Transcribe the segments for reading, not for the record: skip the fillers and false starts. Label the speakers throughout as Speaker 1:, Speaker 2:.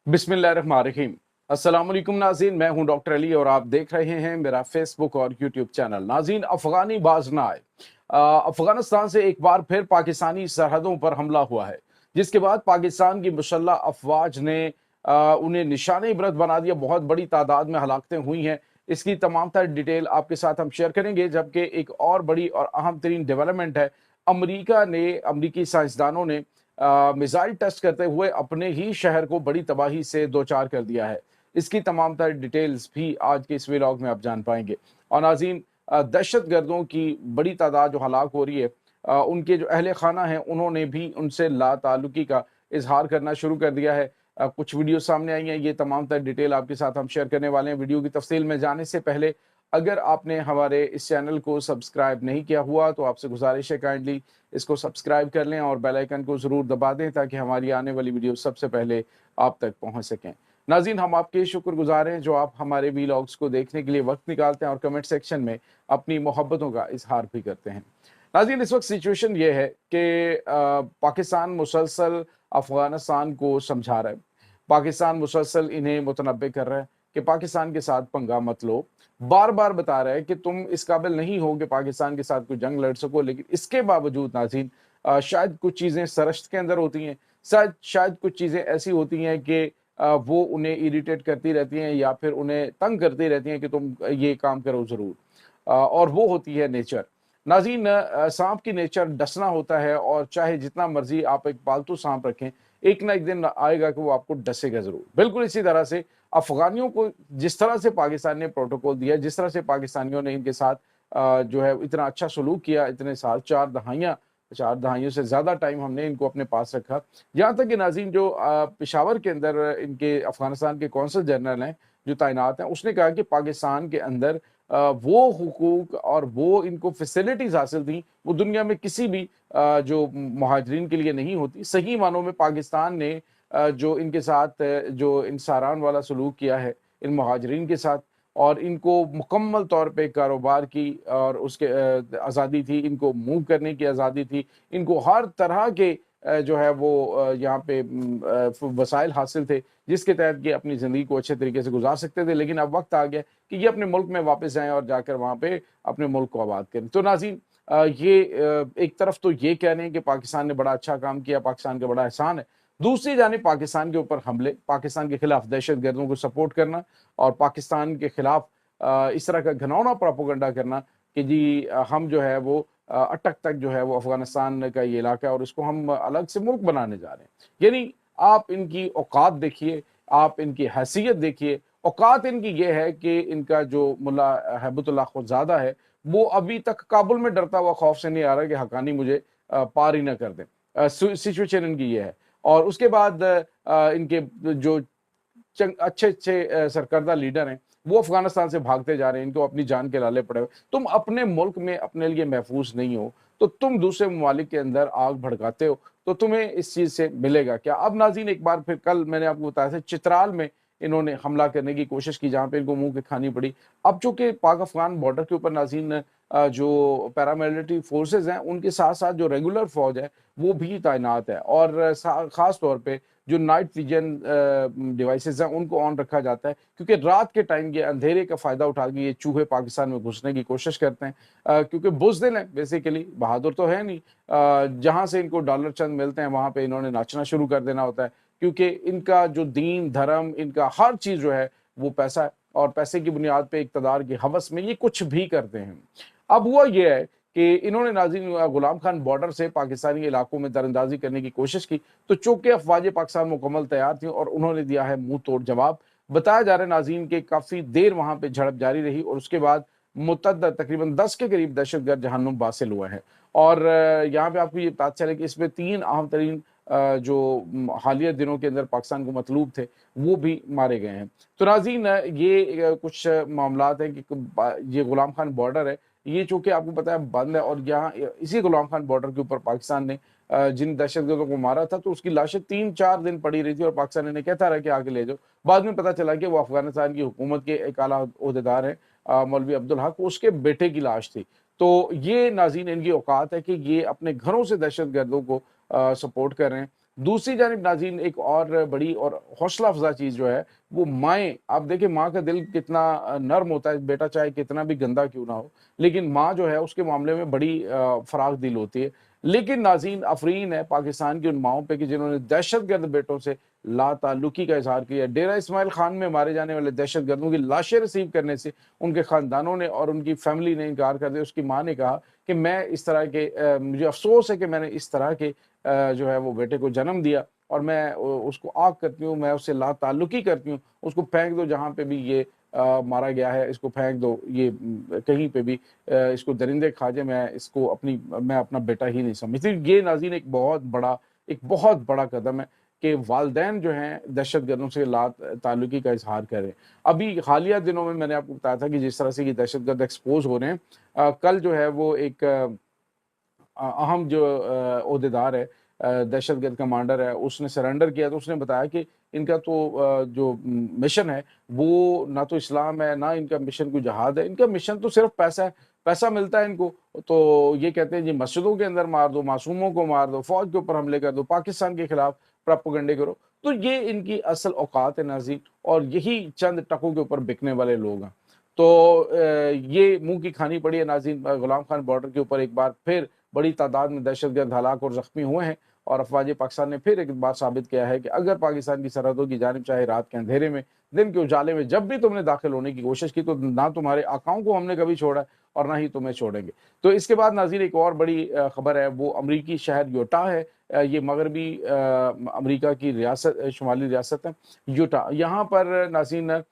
Speaker 1: बिस्मिल्लाहिर्रहमानिर्रहीम। अस्सलाम वालेकुम नाज़रीन, मैं हूं डॉक्टर अली और आप देख रहे हैं मेरा फेसबुक और यूट्यूब चैनल। नाज़रीन, अफगानी बाज ना आए। अफगानिस्तान से एक बार फिर पाकिस्तानी सरहदों पर हमला हुआ है, जिसके बाद पाकिस्तान की मुसल्लह अफवाज ने उन्हें निशाने इबरत बना दिया। बहुत बड़ी तादाद में हलाकतें हुई हैं। इसकी तमाम तर डिटेल आपके साथ हम शेयर करेंगे। जबकि एक और बड़ी और अहम तरीन डेवलपमेंट है, अमरीकी साइंसदानों ने मिसाइल टेस्ट करते हुए अपने ही शहर को बड़ी तबाही से दो चार कर दिया है। इसकी तमाम तर डिटेल्स भी आज के इस व्लॉग में आप जान पाएंगे। और नाज़रीन, दहशत गर्दों की बड़ी तादाद जो हलाक हो रही है, उनके जो अहले खाना हैं उन्होंने भी उनसे ला ताल्लुकी का इजहार करना शुरू कर दिया है। कुछ वीडियो सामने आई हैं, ये तमाम तर डिटेल आपके साथ हम शेयर करने वाले हैं। वीडियो की तफसील में जाने से पहले अगर आपने हमारे इस चैनल को सब्सक्राइब नहीं किया हुआ तो आपसे गुजारिश है, काइंडली इसको सब्सक्राइब कर लें और बेल आइकन को ज़रूर दबा दें ताकि हमारी आने वाली वीडियो सबसे पहले आप तक पहुंच सकें। नाज़रीन, हम आपके शुक्रगुजार हैं जो आप हमारे वीलॉग्स को देखने के लिए वक्त निकालते हैं और कमेंट सेक्शन में अपनी मोहब्बतों का इजहार भी करते हैं। नाज़रीन, इस वक्त सिचुएशन ये है कि पाकिस्तान मुसलसल अफगानिस्तान को समझा रहा है। पाकिस्तान मुसलसल इन्हें मुतनब्बे कर रहा है कि पाकिस्तान के साथ पंगा मत लो। बार बार बता रहा है कि तुम इस काबिल नहीं हो कि पाकिस्तान के साथ कोई जंग लड़ सको। लेकिन इसके बावजूद नाज़रीन, शायद कुछ चीज़ें सरश्त के अंदर होती हैं, शायद कुछ चीज़ें ऐसी होती हैं कि वो उन्हें इरिटेट करती रहती हैं या फिर उन्हें तंग करती रहती हैं कि तुम ये काम करो ज़रूर। और वो होती है नेचर। नाज़रीन, सांप की नेचर डसना होता है और चाहे जितना मर्जी आप एक पालतू सांप रखें, एक ना एक दिन आएगा कि वो आपको डसेगा ज़रूर। बिल्कुल इसी तरह से अफ़गानियों को जिस तरह से पाकिस्तान ने प्रोटोकॉल दिया, जिस तरह से पाकिस्तानियों ने इनके साथ जो है इतना अच्छा सलूक किया, इतने साल 4 दहाइयों से ज़्यादा टाइम हमने इनको अपने पास रखा। यहाँ तक कि नाज़रीन, जो पेशावर के अंदर इनके अफ़गानिस्तान के कौंसल जनरल हैं जो तैनात हैं, उसने कहा कि पाकिस्तान के अंदर वो हुकूक और वो इनको फैसिलिटीज़ हासिल थी, वो दुनिया में किसी भी जो मुहाजिरीन के लिए नहीं होती। सही मानों में पाकिस्तान ने जो इनके साथ जो इंसारान वाला सलूक किया है इन मुहाजिरीन के साथ, और इनको मुकम्मल तौर पे कारोबार की और उसके आज़ादी थी, इनको मूव करने की आज़ादी थी, इनको हर तरह के जो है वो यहाँ पे वसाइल हासिल थे जिसके तहत ये अपनी ज़िंदगी को अच्छे तरीके से गुजार सकते थे। लेकिन अब वक्त आ गया कि ये अपने मुल्क में वापस जाएं और जाकर वहाँ पे अपने मुल्क को आबाद करें। तो नाज़रीन, ये एक तरफ तो ये कह रहे हैं कि पाकिस्तान ने बड़ा अच्छा काम किया, पाकिस्तान का बड़ा एहसान है। दूसरी जानिब पाकिस्तान के ऊपर हमले, पाकिस्तान के खिलाफ दहशत गर्दों को सपोर्ट करना और पाकिस्तान के खिलाफ इस तरह का घिनौना प्रोपेगेंडा करना कि जी हम जो है वो अटक तक जो है वो अफगानिस्तान का ये इलाका है और इसको हम अलग से मुल्क बनाने जा रहे हैं। यानी आप इनकी औकात देखिए, आप इनकी हैसियत देखिए। औकात इनकी ये है कि इनका जो मुल्ला हैबतुल्लाह खुदज़ादा है, वो अभी तक काबुल में डरता हुआ खौफ से नहीं आ रहा कि हक़ानी मुझे पार ही ना कर दें। सिचुएशन इनकी ये है। और उसके बाद इनके जो अच्छे-अच्छे सरकर्दा लीडर हैं, वो अफ़गानिस्तान से भागते जा रहे हैं, इनको अपनी जान के लाले पड़े हुए। तुम अपने मुल्क में अपने लिए महफूज़ नहीं हो, तो तुम दूसरे ममालिक के अंदर आग भड़काते हो, तो तुम्हें इस चीज़ से मिलेगा क्या? अब नाज़रीन, एक बार फिर कल मैंने आपको बताया था चित्राल में इन्होंने हमला करने की कोशिश की, जहाँ पे इनको मुँह की खानी पड़ी। अब चूँकि पाक-अफ़गान बॉर्डर के ऊपर नाज़रीन जो पैरामिलिट्री फ़ोर्सेज़ हैं, उनके साथ-साथ जो रेगुलर फ़ौज है, वो भी तैनात है और ख़ास तौर पे जो नाइट विजन डिवाइसेज़ हैं उनको ऑन रखा जाता है, क्योंकि रात के टाइम ये अंधेरे का फ़ायदा उठा के ये चूहे पाकिस्तान में घुसने की कोशिश करते हैं। क्योंकि बुज़दिल हैं बेसिकली, बहादुर तो है नहीं। जहाँ से इनको डॉलर चंद मिलते हैं वहाँ पे इन्होंने नाचना शुरू कर देना होता है, क्योंकि इनका जो दीन, धर्म, इनका हर चीज़ जो है वो पैसा है और पैसे की बुनियाद पे इक़्तिदार की हवस में ये कुछ भी करते हैं। अब हुआ ये है कि इन्होंने नाज़रीन गुलाम खान बॉर्डर से पाकिस्तानी इलाकों में दरअंदाज़ी करने की कोशिश की, तो चूँकि अफ़वाज पाकिस्तान मुकम्मल तैयार थीं और उन्होंने दिया है मुँह तोड़ जवाब। बताया जा रहा है नाज़रीन कि काफ़ी देर वहाँ पे झड़प जारी रही और उसके बाद मुतअद्दिद तकरीबन 10 के करीब दहशतगर्द जहन्नुम बासिल हुए हैं। और यहाँ पे आपको ये पता चले कि इसमें 3 अहम तरीन जो हालिया दिनों के अंदर पाकिस्तान को मतलूब थे, वो भी मारे गए हैं। तो नाज़रीन, ये कुछ मामलात हैं कि ये गुलाम खान बॉर्डर है, ये चूँकि आपको पता है बंद है और यहाँ इसी गुलाम खान बॉर्डर के ऊपर पाकिस्तान ने जिन दहशतगर्दों को मारा था, तो उसकी लाशें 3-4 दिन पड़ी रही थी और पाकिस्तान इन्हें कहता रहा कि आगे ले जाओ। बाद में पता चला कि वो अफ़गानिस्तान की हुकूमत के एक आला ओहदेदार हैं, मौलवी अब्दुल हक, उसके बेटे की लाश थी। तो ये नाज़रीन इनकी औकात है कि ये अपने घरों से दहशतगर्दों को सपोर्ट कर रहे हैं। दूसरी जानिब नाज़रीन एक और बड़ी और हौसला अफ़ज़ा चीज़ जो है वो माएँ, आप देखिए माँ का दिल कितना नर्म होता है, बेटा चाहे कितना भी गंदा क्यों ना हो, लेकिन माँ जो है उसके मामले में बड़ी फ़राख दिल होती है। लेकिन नाज़रीन अफ़रीन है पाकिस्तान की उन माँओं पे कि जिन्होंने दहशतगर्द बेटों से लाताल्लुकी का इज़हार किया। डेरा इस्माइल खान में मारे जाने वाले दहशतगर्दों की लाशें रिसीव करने से उनके ख़ानदानों ने और उनकी फ़ैमिली ने इनकार कर दिया। उसकी माँ ने कहा कि मैं इस तरह के मुझे अफ़सोस है कि मैंने इस तरह के जो है वो बेटे को जन्म दिया और मैं उसको आग करती हूँ, मैं उससे लाताल्लुकी करती हूँ, उसको फेंक दो जहाँ पे भी ये मारा गया है, इसको फेंक दो, ये कहीं पे भी इसको दरिंदे खा जाए, मैं अपना बेटा ही नहीं समझती। ये नाज़रीन एक बहुत बड़ा कदम है कि वालिदैन जो हैं दहशतगर्दों से ताल्लुकी का इज़हार करें। अभी हालिया दिनों में मैंने आपको बताया था कि जिस तरह से ये दहशतगर्द एक्सपोज़ हो रहे हैं, कल जो है वो एक अहम जो ओहदेदार है, दहशतगर्द कमांडर है, उसने सरेंडर किया तो उसने बताया कि इनका तो जो मिशन है वो ना तो इस्लाम है, ना इनका मिशन कोई जिहाद है, इनका मिशन तो सिर्फ पैसा है, पैसा मिलता है इनको। तो ये कहते हैं जी मस्जिदों के अंदर मार दो, मासूमों को मार दो, फौज के ऊपर हमले कर दो, पाकिस्तान के खिलाफ प्रोपेगेंडे करो। तो ये इनकी असल औकात है नाज़रीन, और यही चंद टकों के ऊपर बिकने वाले लोग हैं। तो ये मुँह की खानी पड़ी है नाज़रीन। गुलाम खान बॉर्डर के ऊपर एक बार फिर बड़ी तादाद में दहशतगर्द हलाक और ज़ख्मी हुए हैं, और अफवाज पाकिस्तान ने फिर एक बार साबित किया है कि अगर पाकिस्तान की सरहदों की जानिब चाहे रात के अंधेरे में, दिन के उजाले में जब भी तुमने दाखिल होने की कोशिश की तो ना तुम्हारे आकाओं को हमने कभी छोड़ा है और ना ही तुम्हें छोड़ेंगे। तो इसके बाद नाज़रीन एक और बड़ी खबर है, वो अमरीकी शहर यूटा है। ये मगरबी अमरीका की रियासत, शुमाली रियासत है यूटा। यहाँ पर नाज़रीन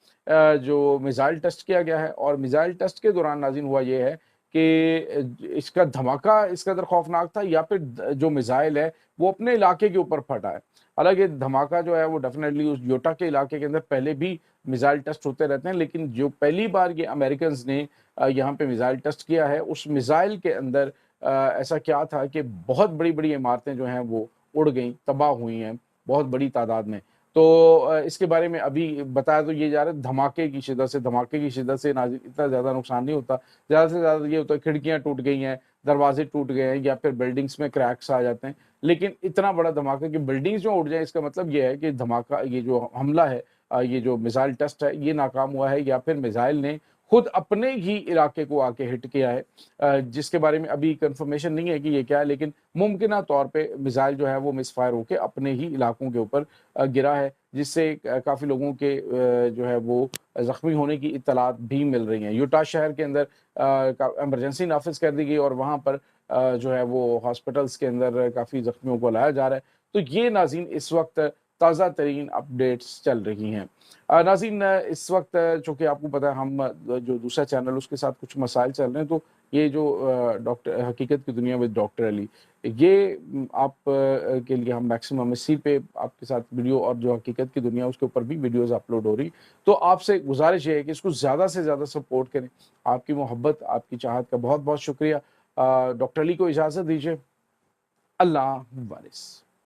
Speaker 1: जो मिसाइल टेस्ट किया गया है, और मिसाइल टेस्ट के दौरान नाज़रीन हुआ ये है कि इसका धमाका इस कदर खौफनाक था, या फिर जो मिसाइल है वो अपने इलाके के ऊपर फटा है। हालांकि धमाका जो है वो डेफिनेटली उस योटा के इलाके के अंदर पहले भी मिसाइल टेस्ट होते रहते हैं, लेकिन जो पहली बार ये अमेरिकन ने यहाँ पे मिसाइल टेस्ट किया है, उस मिसाइल के अंदर ऐसा क्या था कि बहुत बड़ी बड़ी इमारतें जो हैं वो उड़ गई, तबाह हुई हैं बहुत बड़ी तादाद में। तो इसके बारे में अभी बताया तो ये जा रहा है धमाके की शिद्दत से नाज़रीन इतना ज़्यादा नुकसान नहीं होता। ज़्यादा से ज़्यादा ये होता है खिड़कियाँ टूट गई हैं, दरवाजे टूट गए हैं, या फिर बिल्डिंग्स में क्रैक्स आ जाते हैं। लेकिन इतना बड़ा धमाका कि बिल्डिंग्स जो उड़ जाए, इसका मतलब ये है कि धमाका, ये जो हमला है, ये जो मिसाइल टेस्ट है ये नाकाम हुआ है, या फिर मिसाइल ने खुद अपने ही इलाके को आके हिट किया है, जिसके बारे में अभी कंफर्मेशन नहीं है कि ये क्या है, लेकिन मुमकिन तौर पे मिसाइल जो है वो मिसफायर होकर अपने ही इलाकों के ऊपर गिरा है, जिससे काफ़ी लोगों के जो है वो ज़ख्मी होने की इत्तलात भी मिल रही हैं। यूटा शहर के अंदर इमरजेंसी नाफिज कर दी गई, और वहाँ पर जो है वो हॉस्पिटल्स के अंदर काफ़ी ज़ख्मियों को लाया जा रहा है। तो ये नाज़रीन इस वक्त ताज़ा तरीन अपडेट्स चल रही हैं। नाज़रीन इस वक्त चूँकि आपको पता है हम जो दूसरा चैनल उसके साथ कुछ मसाइल चल रहे हैं, तो ये जो डॉक्टर हकीकत की दुनिया विद डॉक्टर अली, ये आप के लिए हम मैक्सिमम इसी पे आपके साथ वीडियो, और जो हकीकत की दुनिया उसके ऊपर भी वीडियोस अपलोड हो रही। तो आपसे गुजारिश ये है कि इसको ज़्यादा से ज़्यादा सपोर्ट करें। आपकी मोहब्बत, आपकी चाहत का बहुत बहुत शुक्रिया। डॉक्टर अली को इजाज़त दीजिए। अल्लाह वारिस।